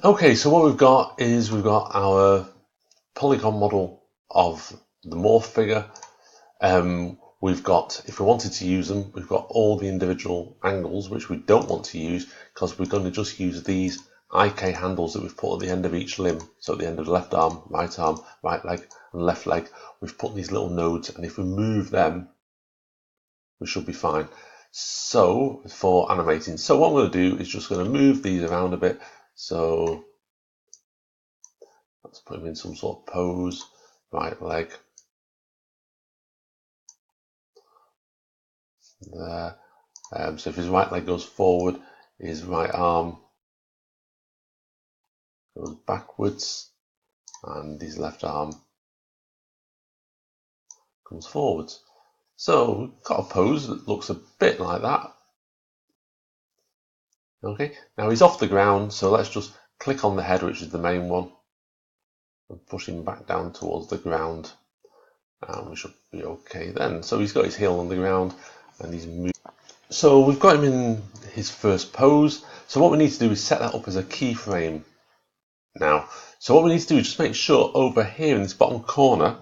Okay, so what we've got is we've got our polygon model of the morph figure. We've got, if we wanted to use them, we've got all the individual angles, which we don't want to use because we're going to just use these IK handles that we've put at the end of each limb. So at the end of the left arm, right leg, and left leg, we've put these little nodes, and if we move them, we should be fine. So for animating, so what I'm going to do is just going to move these around a bit. So let's put him in some sort of pose, right leg, there. So if his right leg goes forward, his right arm goes backwards, and his left arm comes forwards. So we've got a pose that looks a bit like that. Okay, now he's off the ground, so let's just click on the head, which is the main one, and push him back down towards the ground, and we should be okay then. So he's got his heel on the ground, and he's moving. So we've got him in his first pose. So what we need to do is set that up as a keyframe now. So what we need to do is just make sure over here in this bottom corner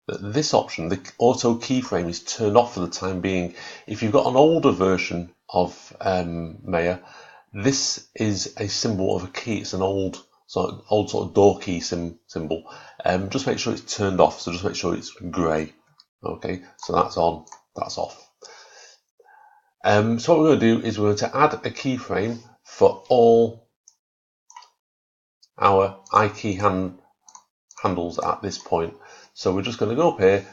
that this option, the auto keyframe, is turned off for the time being. If you've got an older version of Maya, this is a symbol of a key. It's an old sort of door key symbol. Just make sure it's turned off. So just make sure it's grey. Okay, so that's on, that's off. So what we're going to do is we're going to add a keyframe for all our iKey handles at this point. So we're just going to go up here,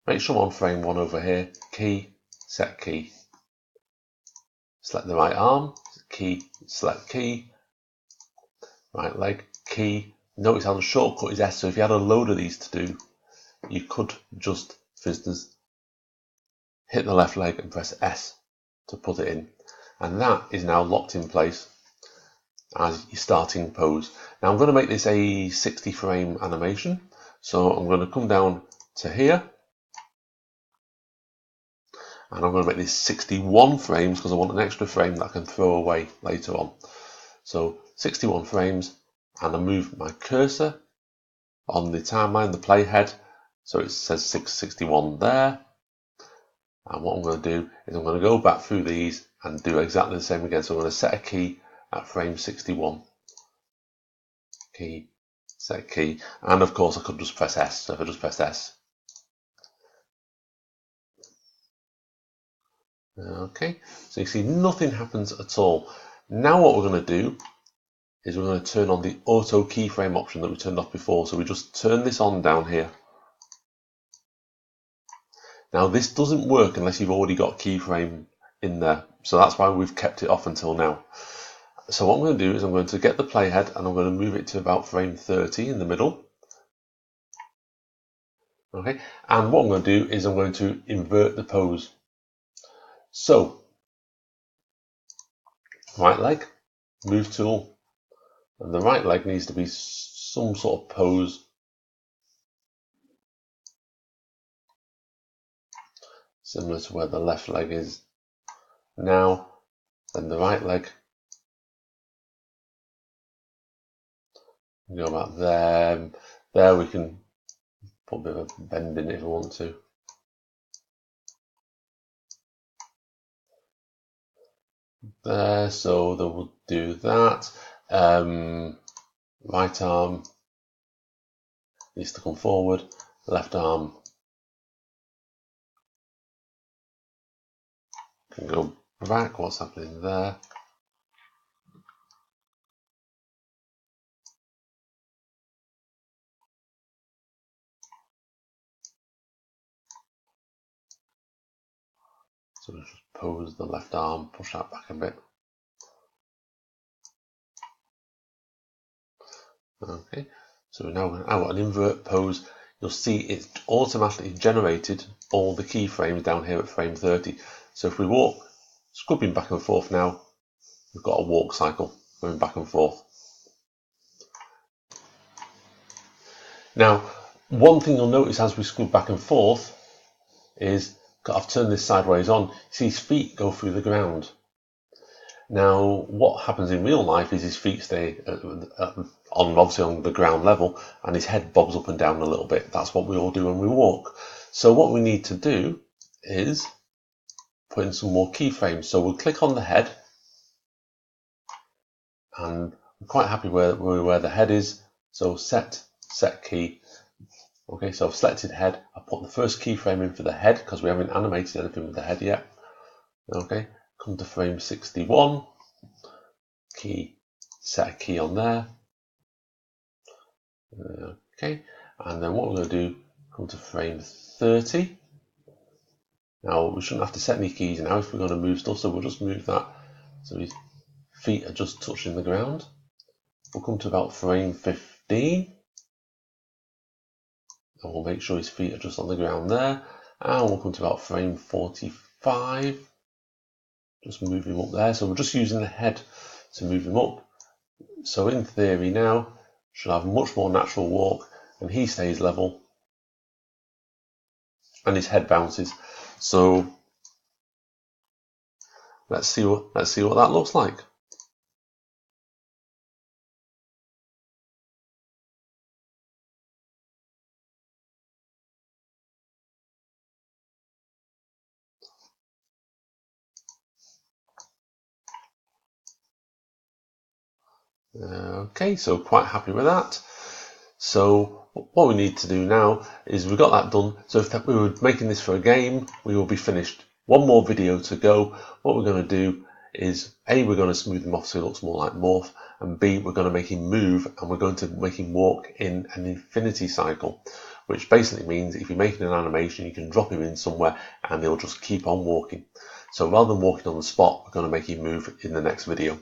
make sure I'm on frame 1 over here, key, set key. Select the right arm, key, select key, right leg, key. Notice how the shortcut is S, so if you had a load of these to do, you could just, for instance, hit the left leg and press S to put it in. And that is now locked in place as your starting pose. Now I'm going to make this a 60 frame animation. So I'm going to come down to here, and I'm going to make this 61 frames because I want an extra frame that I can throw away later on. So 61 frames, and I move my cursor on the timeline, the playhead, so it says 661 there. And what I'm going to do is I'm going to go back through these and do exactly the same again. So I'm going to set a key at frame 61. Key, set key, and of course I could just press S. So if I just press S. Okay, so you see nothing happens at all. Now what we're going to do is we're going to turn on the auto keyframe option that we turned off before. So we just turn this on down here. Now this doesn't work unless you've already got keyframe in there. So that's why we've kept it off until now. So what I'm going to do is I'm going to get the playhead and I'm going to move it to about frame 30 in the middle. Okay, and what I'm going to do is I'm going to invert the pose. So, right leg, move tool, and the right leg needs to be some sort of pose. Similar to where the left leg is now, then the right leg. Go about there. There we can put a bit of a bend in it if we want to. There, so that we'll do that. Right arm needs to come forward, left arm can go back. What's happening there? So we'll just pose the left arm, push that back a bit. Okay, so we're now going to have an invert pose. You'll see it's automatically generated all the keyframes down here at frame 30. So if we walk, scrubbing back and forth now, we've got a walk cycle going back and forth. Now, one thing you'll notice as we scrub back and forth is I've turned this sideways on. See his feet go through the ground. Now, what happens in real life is his feet stay obviously on the ground level, and his head bobs up and down a little bit. That's what we all do when we walk. So what we need to do is put in some more keyframes. So we'll click on the head, and I'm quite happy where the head is. So set key. Okay, so I've selected head. I put the first keyframe in for the head because we haven't animated anything with the head yet. Okay, come to frame 61. Set a key on there. Okay, and then what we're going to do, come to frame 30. Now we shouldn't have to set any keys now if we're going to move stuff, so we'll just move that so his feet are just touching the ground. We'll come to about frame 15, and we'll make sure his feet are just on the ground there. And we'll come to about frame 45, just move him up there. So we're just using the head to move him up. So in theory now, should have a much more natural walk, and he stays level, and his head bounces. So let's see what that looks like. Okay, so quite happy with that. So what we need to do now is we've got that done. So if we were making this for a game, we will be finished. One more video to go. What we're going to do is A, we're going to smooth him off so he looks more like Morph, and B, we're going to make him move, and we're going to make him walk in an infinity cycle, which basically means if you're making an animation, you can drop him in somewhere and he'll just keep on walking. So rather than walking on the spot, we're going to make him move in the next video.